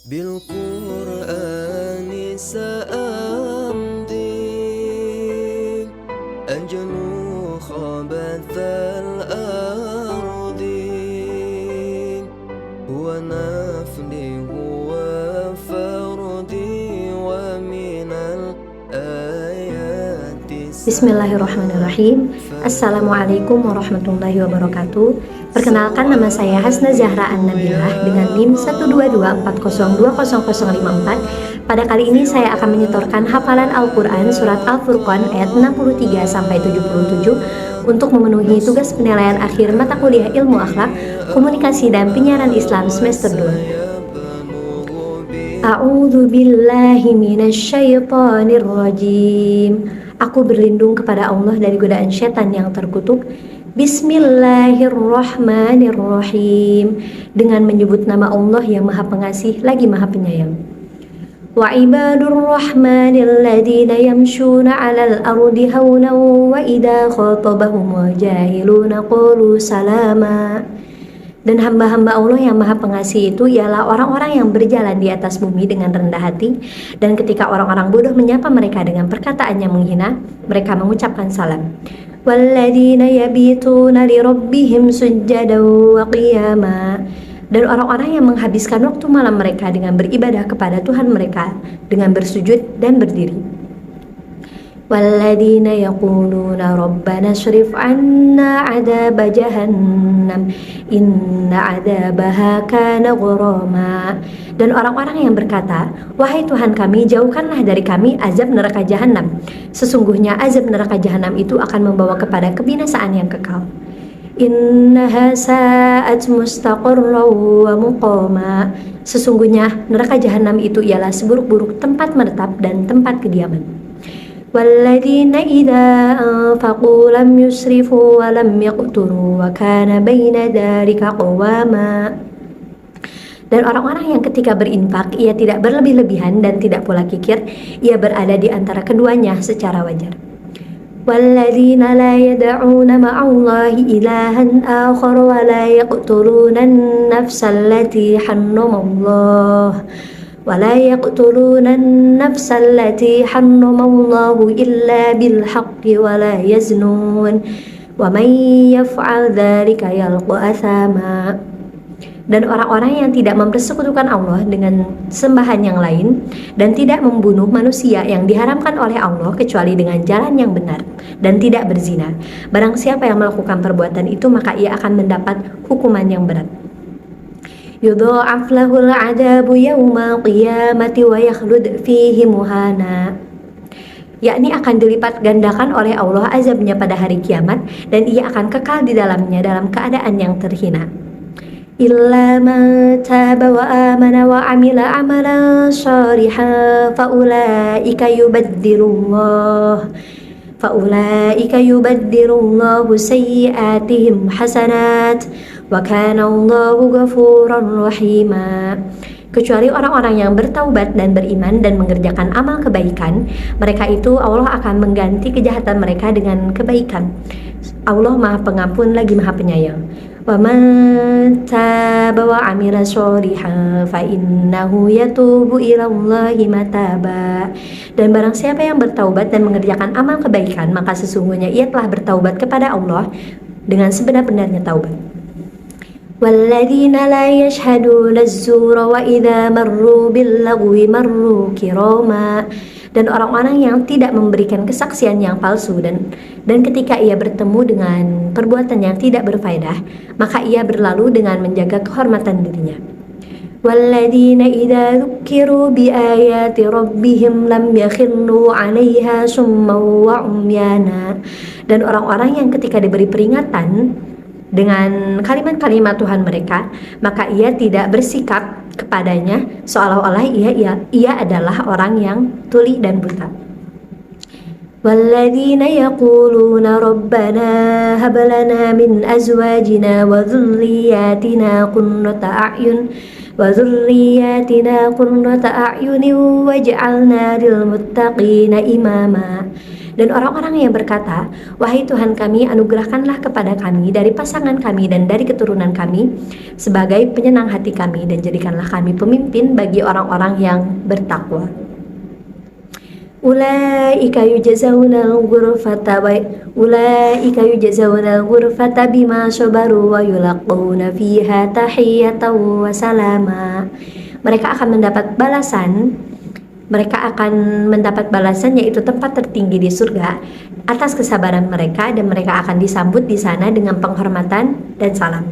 بالقرآن سأمضي أنجلو خبث الأرض ونفلي وفردي ومن الآيات Bismillahirrahmanirrahim. Assalamualaikum warahmatullahi wabarakatuh. Perkenalkan, nama saya Hasna Zahra An-Nabilah dengan NIM 12240200054. Pada kali ini saya akan menyetorkan hafalan Al-Quran Surat Al-Furqan ayat 63-77 untuk memenuhi tugas penilaian akhir mata kuliah Ilmu Akhlak, Komunikasi dan Penyiaran Islam semester 2. A'udzu billahi minasyaitonir rajim. Aku berlindung kepada Allah dari godaan syaitan yang terkutuk. Bismillahirrahmanirrahim. Dengan menyebut nama Allah yang Maha Pengasih lagi Maha Penyayang. Wa ibadur rahmanil ladzina yamshuna 'alal ardi hawnan wa idza khatabahumul jahiluna qalu salama. Dan hamba-hamba Allah yang Maha Pengasih itu ialah orang-orang yang berjalan di atas bumi dengan rendah hati, dan ketika orang-orang bodoh menyapa mereka dengan perkataan yang menghina, mereka mengucapkan salam. Walladzina yabituna lirabbihim sujjadan wa qiyama. Dan orang-orang yang menghabiskan waktu malam mereka dengan beribadah kepada Tuhan mereka dengan bersujud dan berdiri. Walladzina yaquluna rabbana shrif 'anna 'adzaba jahannam inna 'adzabaha kana gharama. Dan orang-orang yang berkata, wahai Tuhan kami, jauhkanlah dari kami azab neraka jahanam. Sesungguhnya azab neraka jahanam itu akan membawa kepada kebinasaan yang kekal. Innaha sa'at mustaqarran wa muqama. Sesungguhnya neraka jahanam itu ialah seburuk-buruk tempat menetap dan tempat kediaman. Walladzina idza anfaqu lam yusrifu wa lam yaqturu wa kana baina dzalika qawama. Dan orang-orang yang ketika berinfak ia tidak berlebih-lebihan dan tidak pula kikir, ia berada di antara keduanya secara wajar. Walladzina la yad'una ma'allahi ilahan akhar wa la yaqtuluna an-nafsa allati harramallah ولا يقتلون النفس التي حرم الله إلا بالحق ولا يزنون ومن يفعل ذلك يلقى أثاما. Dan orang-orang yang tidak mempersekutukan Allah dengan sembahan yang lain dan tidak membunuh manusia yang diharamkan oleh Allah kecuali dengan jalan yang benar dan tidak berzina, barang siapa yang melakukan perbuatan itu maka ia akan mendapat hukuman yang berat. Yudha'af lahul 'adzabu yaumal qiyamati wa yakhlud fihi muhana. Yakni akan dilipat gandakan oleh Allah azabnya pada hari kiamat dan ia akan kekal di dalamnya dalam keadaan yang terhina. Illa man taba wa amana wa 'amila 'amalan shalihan faulaika yubaddilullahu sayyi'atihim hasanat wa kana Allahu ghafuran rahima. Kecuali orang-orang yang bertaubat dan beriman dan mengerjakan amal kebaikan, mereka itu Allah akan mengganti kejahatan mereka dengan kebaikan. Allah Maha Pengampun lagi Maha Penyayang. Wa man taba wa 'amila sholihan fa innahu yatubu ilallahi mataba. Dan barang siapa yang bertaubat dan mengerjakan amal kebaikan, maka sesungguhnya ia telah bertaubat kepada Allah dengan sebenar-benarnya taubat. Walladzina la yashhaduna az-zura wa idza marru bil-lagwi marru kirama. Dan orang-orang yang tidak memberikan kesaksian yang palsu dan ketika ia bertemu dengan perbuatan yang tidak berfaedah, maka ia berlalu dengan menjaga kehormatan dirinya. Walladzina idza dzukiru bi ayati rabbihim lam yakhirru 'alaiha summan wa umyana. Dan orang-orang yang ketika diberi peringatan dengan kalimat-kalimat Tuhan mereka, maka ia tidak bersikap kepadanya seolah-olah ia adalah orang yang tuli dan buta. Walladzina yaquluna rabbana hab lana min azwajina wa dhurriyyatina qurrata a'yun waj'alna lil muttaqina imama. Dan orang-orang yang berkata, wahai Tuhan kami, anugerahkanlah kepada kami dari pasangan kami dan dari keturunan kami sebagai penyenang hati kami, dan jadikanlah kami pemimpin bagi orang-orang yang bertakwa. Ulaika yujazawna al-ghurfata bima sabaru wa yulaqawna fiha tahiyatan wa salama. Mereka akan mendapat balasan yaitu tempat tertinggi di surga atas kesabaran mereka, dan mereka akan disambut di sana dengan penghormatan dan salam.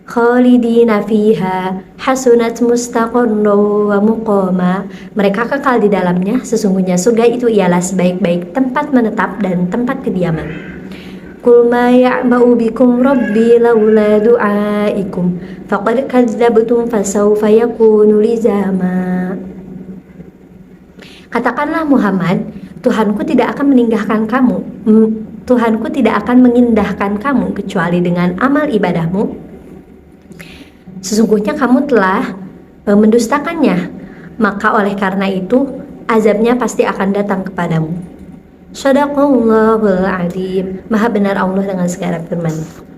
Khalidina fiha hasunat mustaqarra wa muqama. Mereka kekal di dalamnya, sesungguhnya surga itu ialah sebaik-baik tempat menetap dan tempat kediaman. Qul ma ya'ba'u bikum rabbi laula du'aikum faqad kadzdzabtum fasawfa yakunu lizama. Katakanlah Muhammad, Tuhanku tidak akan mengindahkan kamu kecuali dengan amal ibadahmu. Sesungguhnya kamu telah mendustakannya, maka oleh karena itu azabnya pasti akan datang kepadamu. Shadaqallahul adzim. Maha benar Allah dengan segala firman.